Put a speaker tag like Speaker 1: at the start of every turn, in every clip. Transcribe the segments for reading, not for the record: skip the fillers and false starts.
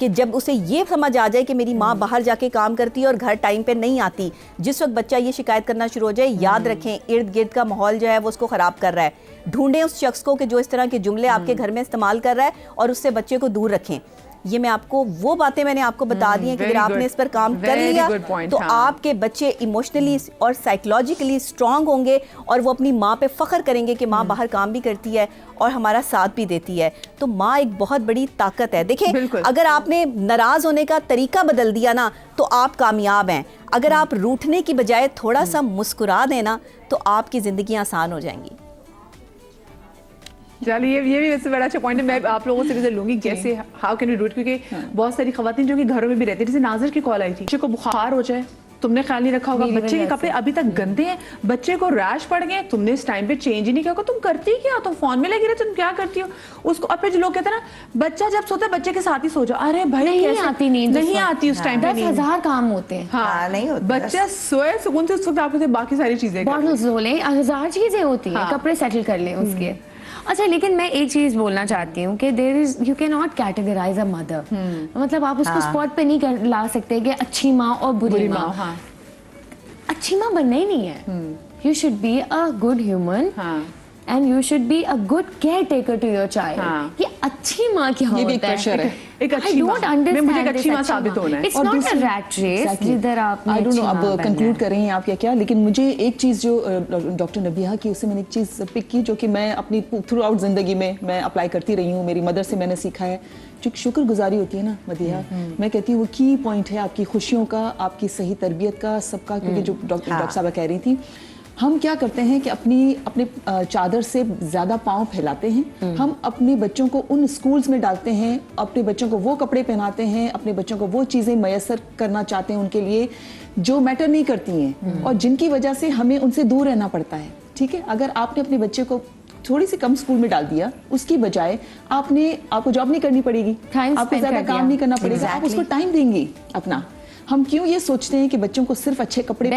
Speaker 1: کہ جب اسے یہ سمجھ آ جائے کہ میری ماں باہر جا کے کام کرتی ہے اور گھر ٹائم پہ نہیں آتی, جس وقت بچہ یہ شکایت کرنا شروع ہو جائے, یاد رکھیں ارد گرد کا ماحول جو ہے وہ اس کو خراب کر رہا ہے. ڈھونڈیں اس شخص کو کہ جو اس طرح کے جملے آپ کے گھر میں استعمال کر رہا ہے, اور اس سے بچے کو دور رکھیں. یہ میں آپ کو وہ باتیں میں نے آپ کو بتا دی ہیں کہ اگر آپ نے اس پر کام کر لیا تو آپ کے بچے ایموشنلی اور سائیکولوجیکلی اسٹرانگ ہوں گے, اور وہ اپنی ماں پہ فخر کریں گے کہ ماں باہر کام بھی کرتی ہے اور ہمارا ساتھ بھی دیتی ہے. تو ماں ایک بہت بڑی طاقت ہے. دیکھیں, اگر آپ نے ناراض ہونے کا طریقہ بدل دیا نا تو آپ کامیاب ہیں. اگر آپ روٹھنے کی بجائے تھوڑا سا مسکرا دیں نا تو آپ کی زندگیاں آسان ہو جائیں گی.
Speaker 2: چلیے یہ بھی ویسے بڑا اچھا پوائنٹ ہے. میں آپ لوگوں سے بھی لوں گی کیسے how can you do it, کیونکہ بہت ساری خواتین جو کہ گھروں میں بھی رہتی ہیں, جیسے ناظر کی کال آئی تھی, بچے کو بخار ہو جائے, تم نے خیال نہیں رکھا ہوگا, بچے کے کپڑے ابھی تک گندے ہیں, بچے کو ریش پڑ گئے, تم نے اس ٹائم پہ چینج ہی نہیں کیا ہوگا, تم کرتی کیا, تم فون میں لگی رہے, تم کیا کرتی ہو اس کو. اور پھر جو لوگ کہتے ہیں نا بچہ جب سوتا ہے بچے کے ساتھ ہی سو جاؤ, ارے بھائی
Speaker 3: نہیں آتی نیند,
Speaker 2: نہیں آتی اس ٹائم پہ,
Speaker 3: 10,000 کام ہوتے ہیں.
Speaker 2: ہاں نہیں ہوتا, بچہ سوئے سکون سے اس وقت آپ کو باقی ساری چیزیں
Speaker 3: باٹلز دھو لیں, 1000 چیزیں ہوتی ہیں, کپڑے سیٹل کر لیں اس کے. اچھا لیکن میں ایک چیز بولنا چاہتی ہوں کہ there is you can not categorise a mother, مطلب آپ اس کو اسپاٹ پہ نہیں لا سکتے کہ اچھی ماں اور بری ماں. اچھی ماں بننا ہی نہیں ہے. You should be a good human and you should be a good care taker to your child. یہ اچھی ماں کیا ہوتا ہے,
Speaker 2: ایک اچھی ماں, مجھے ایک اچھی ماں ثابت ہونا ہے.
Speaker 3: It's not a rat race جدھر آپ نے اچھی ماں بننا ہے.
Speaker 4: اب کنکلوڈ کر رہی ہیں آپ کیا, لیکن مجھے ایک چیز جو ڈاکٹر نبیہہ کی, اس سے میں نے ایک چیز پک کی جو کہ میں اپنی تھرو آؤٹ زندگی میں اپلائی کرتی رہی ہوں. میری مدر سے میں نے سیکھا ہے, جو شکر گزاری ہوتی ہے نا مدیحہ, میں کہتی ہوں وہ کی پوائنٹ ہے آپ کی خوشیوں کا, آپ کی صحیح تربیت کا, سب کا. کیونکہ جو ڈاکٹر صاحبہ کہہ رہی تھی, ہم کیا کرتے ہیں کہ اپنے چادر سے زیادہ پاؤں پھیلاتے ہیں. ہم اپنے بچوں کو ان اسکولز میں ڈالتے ہیں, اپنے بچوں کو وہ کپڑے پہناتے ہیں, اپنے بچوں کو وہ چیزیں میسر کرنا چاہتے ہیں ان کے لیے جو میٹر نہیں کرتی ہیں, اور جن کی وجہ سے ہمیں ان سے دور رہنا پڑتا ہے. ٹھیک ہے, اگر آپ نے اپنے بچے کو تھوڑی سی کم اسکول میں ڈال دیا, اس کی بجائے آپ کو جاب نہیں کرنی پڑے گی, آپ کو زیادہ کام نہیں کرنا پڑے گا, آپ اس کو ٹائم دیں گی اپنا. ہم کیوں یہ سوچتے ہیں کہ بچوں کو صرف اچھے کپڑے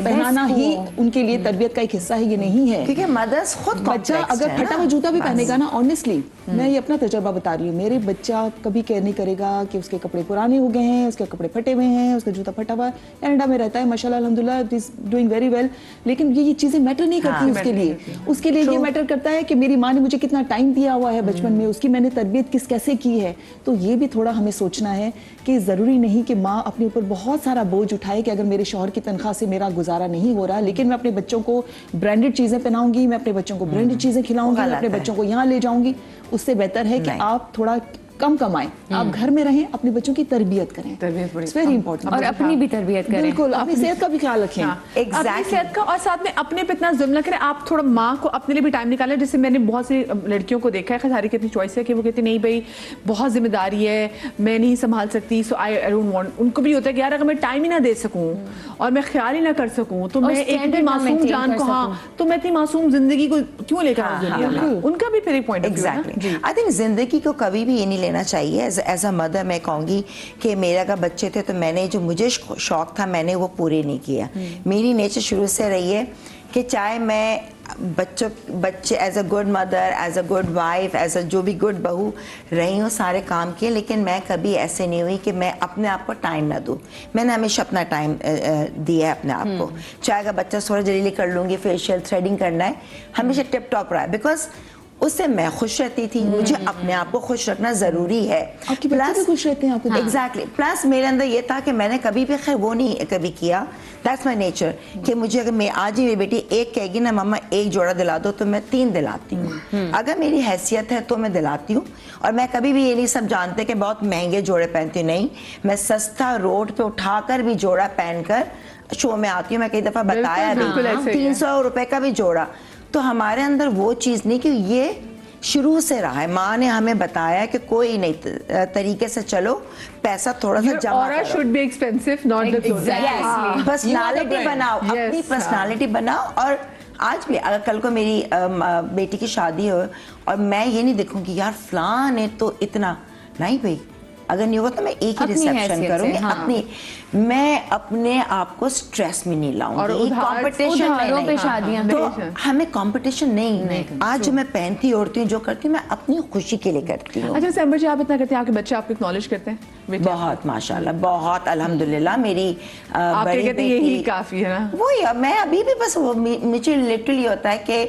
Speaker 4: پہنانا ہی ان کے لیے تربیت کا ایک حصہ ہے؟ یہ نہیں ہے.
Speaker 5: کیونکہ مدرس خود
Speaker 4: بچہ اگر پھٹا ہوا جوتا بھی پہنے گا نا, آنیسٹلی میں یہ اپنا تجربہ بتا رہی ہوں, میرے بچہ کبھی کیئر نہیں کرے گا کہ اس کے کپڑے پرانے ہو گئے ہیں, اس کے کپڑے پھٹے ہوئے ہیں, اس کا جوتا پھٹا ہوا ہے. کینیڈا میں رہتا ہے ماشاءاللہ الحمدللہ, it is doing very well, لیکن یہ چیزیں میٹر نہیں کرتی اس کے لیے. اس کے لیے یہ میٹر کرتا ہے کہ میری ماں نے مجھے کتنا ٹائم دیا ہوا ہے بچپن میں, اس کی میں نے تربیت کیسے کی ہے. تو یہ بھی تھوڑا ہمیں سوچنا ہے کہ ضروری نہیں کہ ماں اپنے اوپر بہت سارا بوجھ اٹھائے کہ اگر میرے شوہر کی تنخواہ سے میرا گزارا نہیں ہو رہا, لیکن میں اپنے بچوں کو برانڈڈ چیزیں پہناؤں گی, میں اپنے بچوں کو برانڈڈ چیزیں کھلاؤں گی, میں اپنے بچوں کو یہاں لے جاؤں گی. اس سے بہتر ہے کہ آپ تھوڑا کم کمائیں, آپ گھر میں رہیں, اپنے بچوں کی تربیت کریں, اٹس ویری امپورٹنٹ,
Speaker 3: اور اپنی بھی تربیت کریں.
Speaker 4: بالکل, اپنی صحت کا بھی خیال رکھیں,
Speaker 2: اپنی صحت کا, اور ساتھ میں اپنے پہ اتنا ظلم نہ کریں. آپ تھوڑا ماں کو اپنے لیے بھی ٹائم نکالیں. جیسے میں نے بہت سی لڑکیوں کو دیکھا ہے, ساری کی اپنی چوائس ہے کہ وہ کہتی نہیں بھائی بہت ذمہ داری ہے, میں نہیں سنبھال سکتی, سو آئی ڈونٹ وانٹ. ان کو بھی ہوتا ہے کہ یار اگر میں ٹائم ہی نہ دے سکوں اور میں خیال ہی نہ کر سکوں تو میں ایک معصوم جان کو, ہاں تو میں اتنی معصوم زندگی کو کیوں لے کر آؤں دنیا میں. ان کا بھی پھر ایک پوائنٹ
Speaker 5: ایگزیکٹلی. آئی تھنک زندگی کو کبھی بھی یہ نہیں لینا چاہیے ایز اے مدر. میں کہوں گی کہ میرے اگر بچے تھے تو میں نے جو مجھے شوق تھا میں نے وہ پورے نہیں کیا. میری نیچر شروع سے رہی ہے کہ چاہے میں بچے as a good mother, as a good wife, as a جو بھی گڈ بہو رہی ہوں, سارے کام کیے, لیکن میں کبھی ایسے نہیں ہوئی کہ میں اپنے آپ کو ٹائم نہ دوں. میں نے ہمیشہ اپنا ٹائم دیا ہے اپنے آپ کو. چاہے اگر بچہ تھوڑا جلیلی کر لوں گی, فیشیل تھریڈنگ کرنا ہے, ہمیشہ ٹپ ٹاپ رہا ہے, بیکاز اس سے میں خوش رہتی تھی. مجھے اپنے آپ کو خوش رکھنا ضروری ہے.
Speaker 4: آپ کے بچے بھی خوش رہتے ہیں آپ کو.
Speaker 5: ایگزیکٹلی. پلس میرے اندر یہ تھا کہ میں نے کبھی بھی خیر وہ نہیں کبھی کیا, دیٹس مائی نیچر, کہ مجھے اگر میں آج ہی میری بیٹی ایک کہے گی نا ماما ایک جوڑا دلا دو تو میں 3 دلاتی ہوں. اگر میری حیثیت ہے تو میں دلاتی ہوں. اور میں کبھی بھی یہ نہیں سب جانتے کہ بہت مہنگے جوڑے پہنتی ہوں, نہیں, میں سستا روڈ پہ اٹھا کر بھی جوڑا پہن کر شو میں آتی ہوں. میں کئی دفعہ بتایا بھی 300 روپے کا بھی جوڑا. تو ہمارے اندر وہ چیز نہیں, کہ یہ شروع سے رہا ہے. ماں نے ہمیں بتایا کہ کوئی نہیں طریقے سے چلو, پیسہ تھوڑا سا جمع کرو.
Speaker 2: should be expensive, not the clothes.
Speaker 5: Personality بناؤ, اپنی پرسنالٹی بناؤ. اور آج بھی اگر کل کو میری بیٹی کی شادی ہو اور میں یہ نہیں دیکھوں کہ یار فلاں نے تو اتنا نہیں, بھائی اگر نہیں ہوگا تو میں ایک ہی
Speaker 3: اپنی
Speaker 5: ریسیپشن
Speaker 3: حیثیت
Speaker 5: کروں گی
Speaker 3: سے، ہاں۔
Speaker 5: اپنی، میں اپنے آپ کو اسٹریس میں نہیں لاؤں
Speaker 2: اور
Speaker 5: گی، کمپٹیشن
Speaker 3: ادھاروں پہ شادیاں
Speaker 5: تو ہمیں کمپٹیشن نہیں، آج جو میں پہنتی اوڑھتی ہوں جو کرتی ہوں میں اپنی خوشی کے لیے کرتی ہوں۔
Speaker 2: اچھا سمبر جی، آپ اتنا کرتے ہیں، آپ کے بچے آپ کو اکنالج کرتے ہیں؟
Speaker 5: بہت ماشاءاللہ، بہت الحمدللہ۔ میری
Speaker 2: آپ
Speaker 5: بڑی
Speaker 2: کہتے ہیں یہی
Speaker 5: بیٹی
Speaker 2: کافی ہے نا؟
Speaker 5: وہی، میں ابھی بھی بس مجھے لٹرلی ہوتا ہے کہ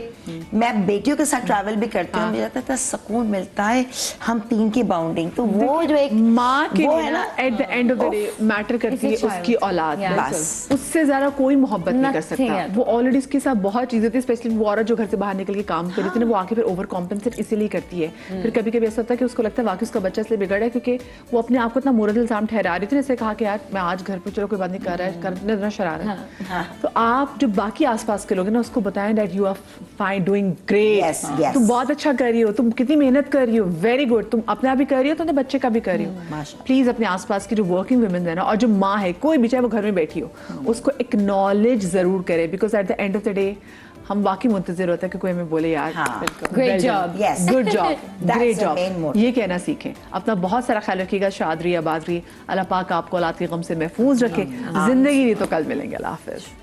Speaker 5: میں بیٹیوں کے ساتھ ٹریول بھی کرتی ہوں، مجھے اتنا سکون ملتا ہے، ہم 3 کی باؤنڈنگ، تو وہ جو ایک
Speaker 2: ماں کے
Speaker 5: وہ
Speaker 2: لیے
Speaker 5: ہے
Speaker 2: نا at the end of the day matter کرتی ہے اس کی اولاد،
Speaker 5: بس
Speaker 2: اس سے زیادہ کوئی محبت نہیں کر سکتا۔
Speaker 3: Nothing.
Speaker 2: وہ آلریڈی اس کے ساتھ بہت چیزیں ہوتی ہیں، اسپیشلی وہ عورت جو گھر سے باہر نکل کے کام کر رہی تھی نا، وہ آ کے پھر اوور کمپنسیٹ اسی لیے کرتی ہے۔ پھر کبھی کبھی ایسا ہوتا ہے کہ اس کو لگتا ہے واقعی اس کا بچہ اس لیے بگڑا ہے کیونکہ وہ اپنے آپ کو اتنا مورد الزام ٹھہرا رہی تھی، نے کہا کہ یار میں آج گھر پہ چلو کوئی بات نہیں کر رہا ہے، کرنے دینا شرارت۔ تو آپ جو باقی آس پاس کے لوگ ہیں نا، اس کو بتائیں that you are fine, doing great, تم بہت اچھا کر رہی ہو، تم کتنی محنت کر رہی ہو، ویری گڈ، تم اپنے آپ بھی کر رہی ہو تو اپنے بچے کا بھی کر رہی ہو۔ پلیز اپنے آس پاس کی جو ورکنگ ویمن ہے نا، اور جو ماں ہے، کوئی بھی چاہے وہ گھر میں بیٹھی ہو، اس کو اکنالج ضرور کرے، because at the end of the day ہم واقعی منتظر ہوتا ہے کہ کوئی ہمیں بولے یار
Speaker 3: Great job.
Speaker 5: Yes.
Speaker 2: Good job,
Speaker 5: That's
Speaker 2: great
Speaker 5: the main
Speaker 2: job,
Speaker 5: motive.
Speaker 2: یہ کہنا سیکھیں۔ اپنا بہت سارا خیال رکھیے گا، شاد رہیے، آباد رہیے، اللہ پاک آپ کو اولاد کے غم سے محفوظ رکھے، زندگی نہیں تو کل ملیں گے، اللہ حافظ۔